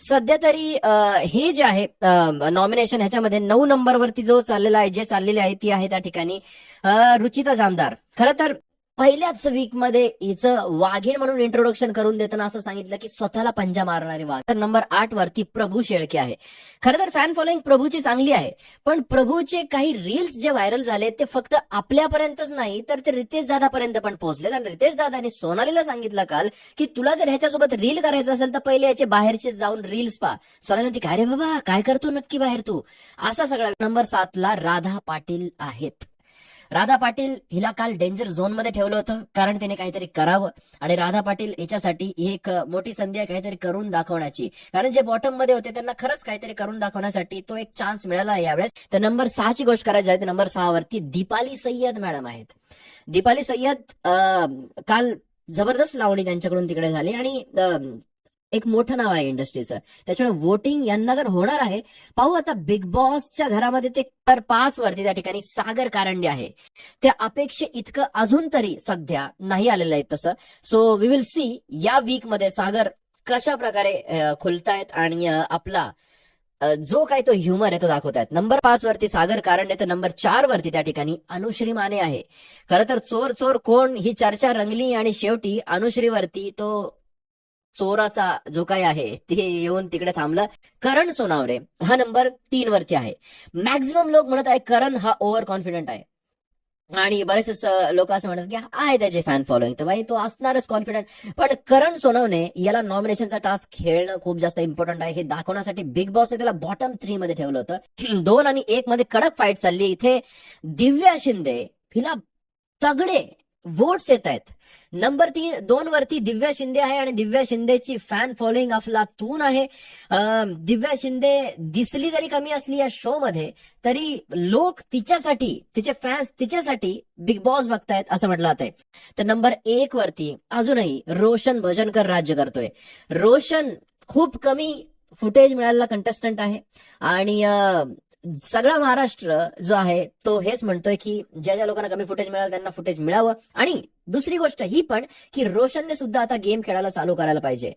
सध्या तरी हे जे आहे नॉमिनेशन ह्याच्यामध्ये 9 नंबरवरती जो चाललेला आहे, जे चाललेली आहे ती आहे त्या ठिकाणी रुचिता जामदार. खरं तर पहिल्याच वीकमध्ये हिचं वाघीण म्हणून इंट्रोडक्शन करून देताना असं सांगितलं की स्वतःला पंजा मारणारी वाघ. तर नंबर 8 वरती प्रभू शेळके आहे. खरं तर फॅन फॉलोईंग प्रभूची चांगली आहे, पण प्रभूचे काही रील्स जे व्हायरल झाले ते फक्त आपल्यापर्यंतच नाही तर ते रितेश दादापर्यंत पण पोहोचले. आणि रितेश दादाने सोनालीला सांगितलं काल की तुला जर ह्याच्यासोबत रील करायचं असेल तर पहिले याचे बाहेरचे जाऊन रील्स पहा. सोनाली म्हणते काय रे बाबा, काय करतो नक्की बाहेर तू, असा सगळा. नंबर 7 ला राधा पाटील आहेत. राधा पाटील हिला काल डेंजर झोन मध्ये ठेवलं होतं कारण तिने काहीतरी करावं. आणि राधा पाटील याच्यासाठी एक मोठी संधी आहे काहीतरी करून दाखवण्याची. कारण जे बॉटम मध्ये होते त्यांना खरंच काहीतरी करून दाखवण्यासाठी तो एक चान्स मिळाला आहे यावेळेस. तर नंबर 6 ची गोष्ट करायची आहे तर नंबर 6 वरती दीपाली सय्यद मॅडम आहेत. दीपाली सय्यद काल जबरदस्त लावणी त्यांच्याकडून तिकडे झाली आणि एक मोठं नाव आहे इंडस्ट्रीचं, त्याच्यामुळे वोटिंग यांना तर होणार आहे. पाहू आता बिग बॉसच्या घरामध्ये ते तर 5 वरती त्या ठिकाणी सागर कारंडे आहे. त्या अपेक्षे इतकं अजून तरी सध्या नाही आलेलं आहे तसं. सो वी विल सी या वीक मध्ये सागर कशा प्रकारे खुलतायत आणि आपला जो काही तो ह्युमर आहे तो दाखवतायत. नंबर 5 वरती सागर कारंडे तर नंबर 4 वरती त्या ठिकाणी अनुश्री माने आहे. खरं तर चोर चोर कोण ही चर्चा रंगली आणि शेवटी अनुश्रीवरती तो चोराचा जो काही आहे ते येऊन तिकडे थांबलं. करण सोनावरे हा नंबर 3 वरती आहे. मॅक्झिमम लोक म्हणत आहे करण हा ओव्हर कॉन्फिडंट आहे आणि बरेचसे लोक असं म्हणतात की आहे त्याचे फॅन फॉलोईंग, तर बाई तो असणारच कॉन्फिडंट. पण करण सोनवणे याला नॉमिनेशनचा टास्क खेळणं खूप जास्त इम्पॉर्टंट आहे. हे दाखवण्यासाठी बिग बॉसने त्याला बॉटम 3 मध्ये ठेवलं होतं. 2 आणि 1 मध्ये कडक फाईट चालली. इथे दिव्या शिंदे हिला तगडे वोट्स येत आहेत. नंबर 2 वरती दिव्या शिंदे आहे आणि दिव्या शिंदेची फॅन फॉलोईंग अफलातून आहे. दिव्या शिंदे दिसली जरी कमी असली या शो मध्ये तरी लोक तिच्यासाठी, तिचे फॅन्स तिच्यासाठी बिग बॉस बघतायत असं म्हटलं जातंय. तर नंबर 1 वरती अजूनही रोशन भजनकर राज्य करतोय. रोशन खूप कमी फुटेज मिळालेला कंटेस्टंट आहे आणि सगळा महाराष्ट्र जो आहे तो हेच म्हणतोय की ज्या ज्या लोकांना कमी फुटेज मिळालं त्यांना फुटेज मिळावं. आणि दुसरी गोष्ट ही पण की रोशनने सुद्धा आता गेम खेळायला चालू करायला पाहिजे.